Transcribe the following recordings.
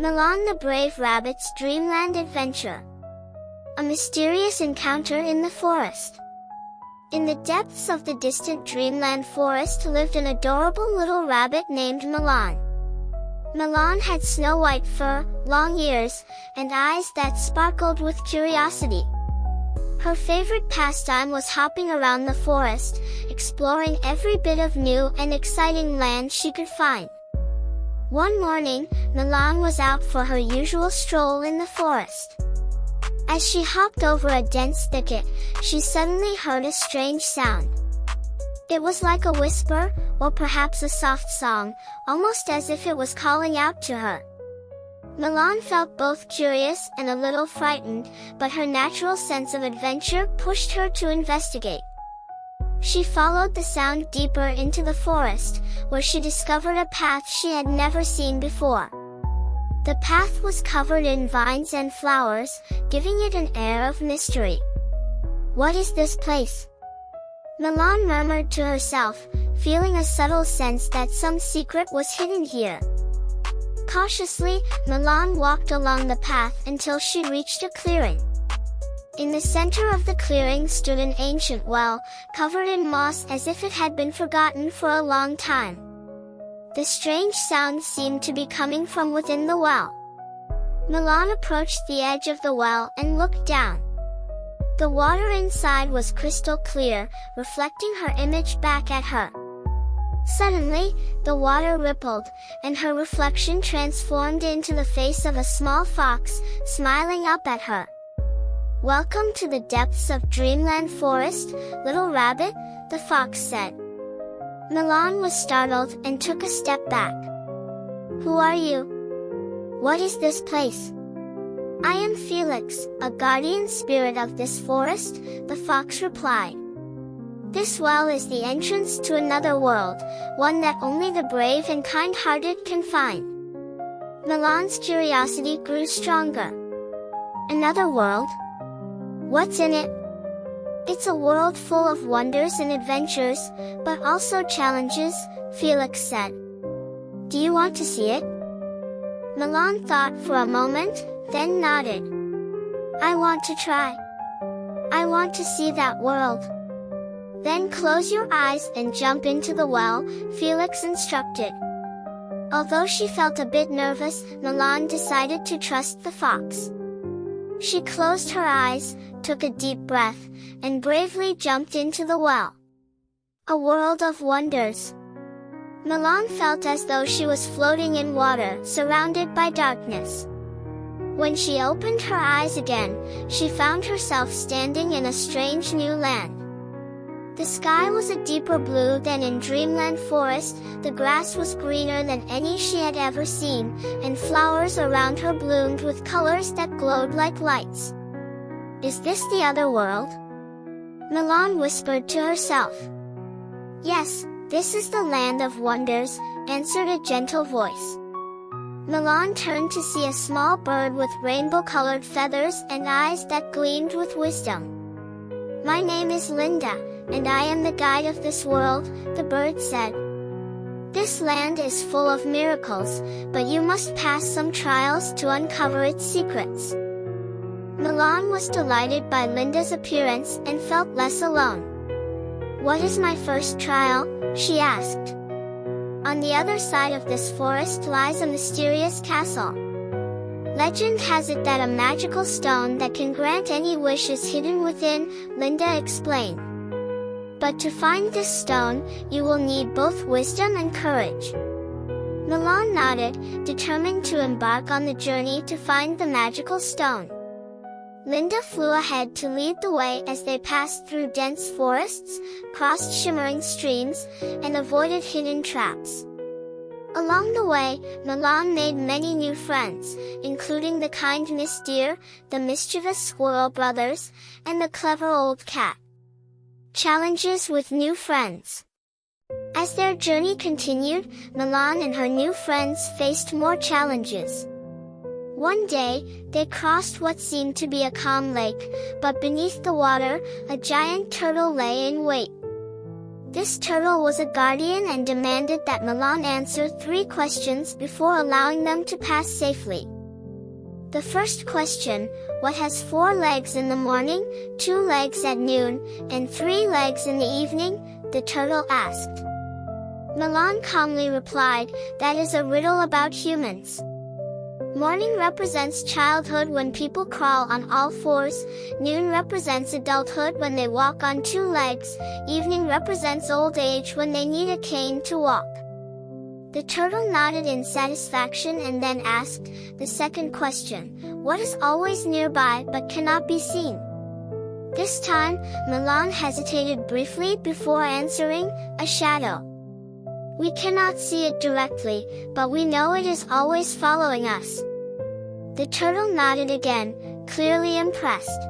Milan the Brave Rabbit's Dreamland Adventure. A mysterious encounter in the forest. In the depths of the distant Dreamland forest lived an adorable little rabbit named Milan. Milan had snow-white fur, long ears, and eyes that sparkled with curiosity. Her favorite pastime was hopping around the forest, exploring every bit of new and exciting land she could find. One morning, Milan was out for her usual stroll in the forest. As she hopped over a dense thicket, she suddenly heard a strange sound. It was like a whisper, or perhaps a soft song, almost as if it was calling out to her. Milan felt both curious and a little frightened, but her natural sense of adventure pushed her to investigate. She followed the sound deeper into the forest, where she discovered a path she had never seen before. The path was covered in vines and flowers, giving it an air of mystery. "What is this place?" Milan murmured to herself, feeling a subtle sense that some secret was hidden here. Cautiously, Milan walked along the path until she reached a clearing. In the center of the clearing stood an ancient well, covered in moss as if it had been forgotten for a long time. The strange sound seemed to be coming from within the well. Milan approached the edge of the well and looked down. The water inside was crystal clear, reflecting her image back at her. Suddenly, the water rippled, and her reflection transformed into the face of a small fox, smiling up at her. "Welcome to the depths of Dreamland Forest, little rabbit," the fox said. Milan was startled and took a step back. "Who are you? What is this place?" "I am Felix, a guardian spirit of this forest," the fox replied. "This well is the entrance to another world, one that only the brave and kind-hearted can find." Milan's curiosity grew stronger. "Another world? What's in it?" "It's a world full of wonders and adventures, but also challenges," Felix said. "Do you want to see it?" Milan thought for a moment, then nodded. "I want to try. I want to see that world." "Then close your eyes and jump into the well," Felix instructed. Although she felt a bit nervous, Milan decided to trust the fox. She closed her eyes, took a deep breath, and bravely jumped into the well. A world of wonders. Milan felt as though she was floating in water, surrounded by darkness. When she opened her eyes again, she found herself standing in a strange new land. The sky was a deeper blue than in Dreamland Forest, the grass was greener than any she had ever seen, and flowers around her bloomed with colors that glowed like lights. "Is this the other world?" Milan whispered to herself. "Yes, this is the land of wonders," answered a gentle voice. Milan turned to see a small bird with rainbow-colored feathers and eyes that gleamed with wisdom. "My name is Linda, and I am the guide of this world," the bird said. "This land is full of miracles, but you must pass some trials to uncover its secrets." Milan was delighted by Linda's appearance and felt less alone. "What is my first trial?" she asked. "On the other side of this forest lies a mysterious castle. Legend has it that a magical stone that can grant any wish is hidden within," Linda explained. "But to find this stone, you will need both wisdom and courage." Milan nodded, determined to embark on the journey to find the magical stone. Linda flew ahead to lead the way as they passed through dense forests, crossed shimmering streams, and avoided hidden traps. Along the way, Milan made many new friends, including the kind Miss Deer, the mischievous squirrel brothers, and the clever old cat. Challenges with new friends. As their journey continued, Milan and her new friends faced more challenges. One day, they crossed what seemed to be a calm lake, but beneath the water, a giant turtle lay in wait. This turtle was a guardian and demanded that Milan answer 3 questions before allowing them to pass safely. The first question: what has 4 legs in the morning, 2 legs at noon, and 3 legs in the evening? The turtle asked. Milan calmly replied, that is a riddle about humans. Morning represents childhood when people crawl on all 4s, noon represents adulthood when they walk on 2 legs, evening represents old age when they need a cane to walk. The turtle nodded in satisfaction and then asked the second question: what is always nearby but cannot be seen? This time, Milan hesitated briefly before answering: a shadow. We cannot see it directly, but we know it is always following us. The turtle nodded again, clearly impressed.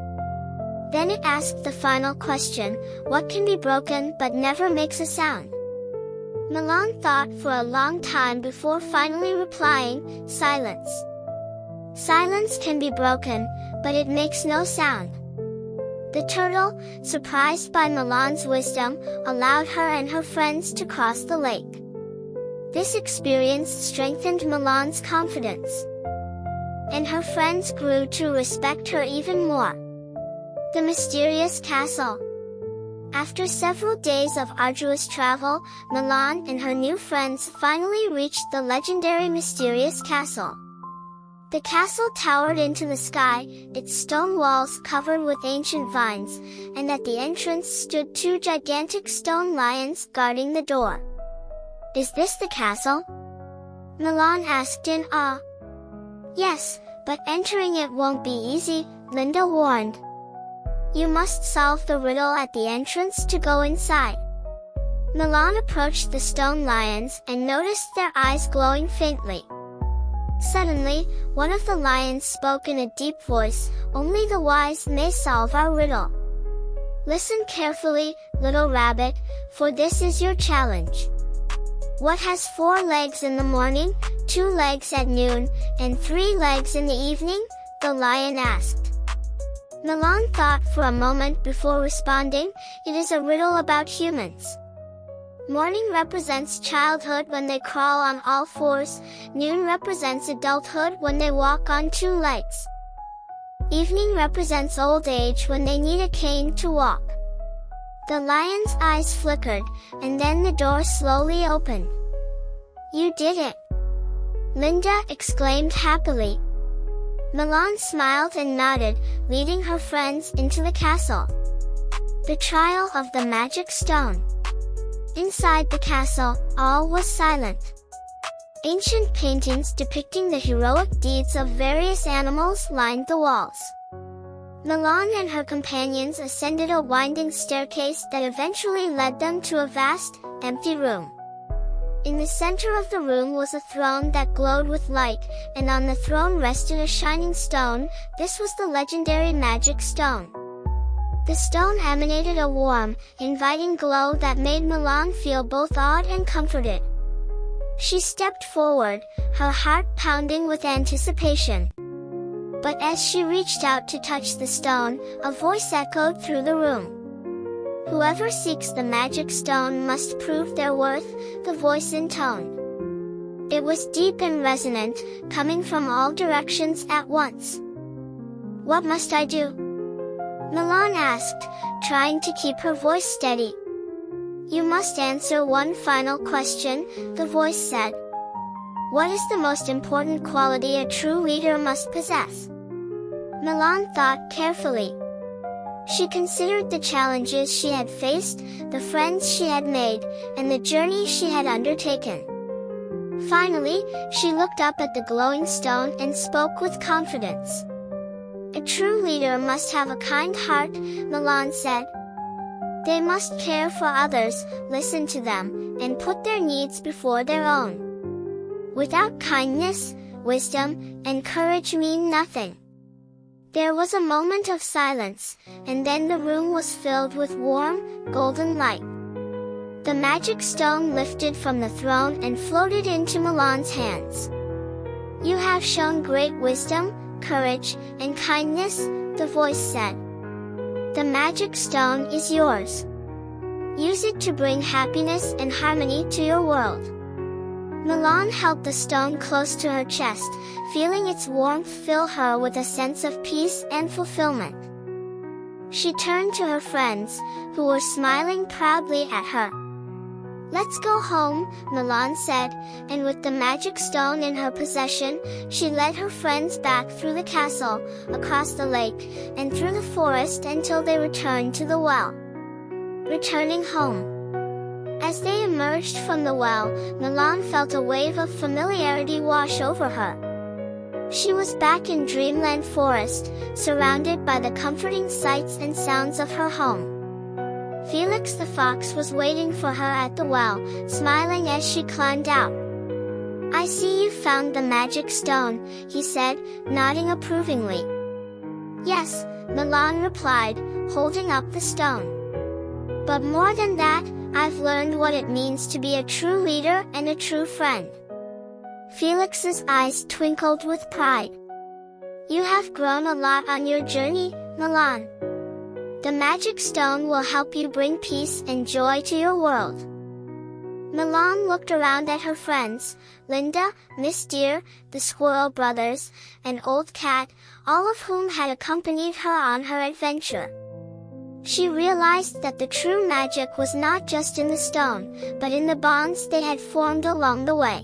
Then it asked the final question: what can be broken but never makes a sound? Milan thought for a long time before finally replying: silence. Silence can be broken, but it makes no sound. The turtle, surprised by Milan's wisdom, allowed her and her friends to cross the lake. This experience strengthened Milan's confidence, and her friends grew to respect her even more. The mysterious castle. After several days of arduous travel, Milan and her new friends finally reached the legendary mysterious castle. The castle towered into the sky, its stone walls covered with ancient vines, and at the entrance stood 2 gigantic stone lions guarding the door. Is this the castle? Milan asked in awe. Yes, but entering it won't be easy, Linda warned. You must solve the riddle at the entrance to go inside. Milan approached the stone lions and noticed their eyes glowing faintly. Suddenly, one of the lions spoke in a deep voice, only the wise may solve our riddle. Listen carefully, little rabbit, for this is your challenge. What has 4 legs in the morning, 2 legs at noon, and 3 legs in the evening? The lion asked. Milan thought for a moment before responding, it is a riddle about humans. Morning represents childhood when they crawl on all 4s, noon represents adulthood when they walk on 2 legs. Evening represents old age when they need a cane to walk. The lion's eyes flickered, and then the door slowly opened. You did it! Linda exclaimed happily. Milan smiled and nodded, leading her friends into the castle. The trial of the magic stone. Inside the castle, all was silent. Ancient paintings depicting the heroic deeds of various animals lined the walls. Milan and her companions ascended a winding staircase that eventually led them to a vast, empty room. In the center of the room was a throne that glowed with light, and on the throne rested a shining stone. This was the legendary magic stone. The stone emanated a warm, inviting glow that made Milan feel both awed and comforted. She stepped forward, her heart pounding with anticipation. But as she reached out to touch the stone, a voice echoed through the room. Whoever seeks the magic stone must prove their worth, the voice intoned. It was deep and resonant, coming from all directions at once. What must I do? Milan asked, trying to keep her voice steady. You must answer one final question, the voice said. What is the most important quality a true leader must possess? Milan thought carefully. She considered the challenges she had faced, the friends she had made, and the journey she had undertaken. Finally, she looked up at the glowing stone and spoke with confidence. A true leader must have a kind heart, Milan said. They must care for others, listen to them, and put their needs before their own. Without kindness, wisdom, and courage mean nothing. There was a moment of silence, and then the room was filled with warm, golden light. The magic stone lifted from the throne and floated into Milan's hands. You have shown great wisdom, courage, and kindness, the voice said. The magic stone is yours. Use it to bring happiness and harmony to your world. Milan held the stone close to her chest, feeling its warmth fill her with a sense of peace and fulfillment. She turned to her friends, who were smiling proudly at her. "Let's go home," Milan said, and with the magic stone in her possession, she led her friends back through the castle, across the lake, and through the forest until they returned to the well. Returning home. As they emerged from the well, Milan felt a wave of familiarity wash over her. She was back in Dreamland Forest, surrounded by the comforting sights and sounds of her home. Felix the fox was waiting for her at the well, smiling as she climbed out. "I see you found the magic stone," he said, nodding approvingly. "Yes," Milan replied, holding up the stone. "But more than that, I've learned what it means to be a true leader and a true friend." Felix's eyes twinkled with pride. "You have grown a lot on your journey, Milan. The magic stone will help you bring peace and joy to your world." Milan looked around at her friends, Linda, Miss Deer, the Squirrel Brothers, and Old Cat, all of whom had accompanied her on her adventure. She realized that the true magic was not just in the stone, but in the bonds they had formed along the way.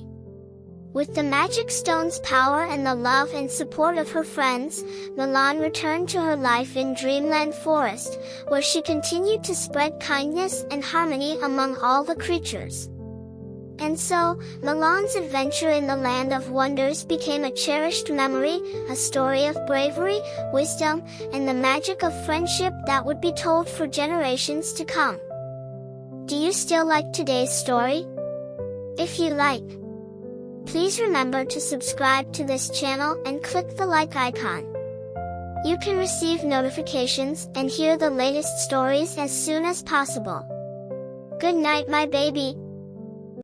With the magic stone's power and the love and support of her friends, Milan returned to her life in Dreamland Forest, where she continued to spread kindness and harmony among all the creatures. And so, Milan's adventure in the Land of Wonders became a cherished memory, a story of bravery, wisdom, and the magic of friendship that would be told for generations to come. Do you still like today's story? If you like, please remember to subscribe to this channel and click the like icon. You can receive notifications and hear the latest stories as soon as possible. Good night, my baby.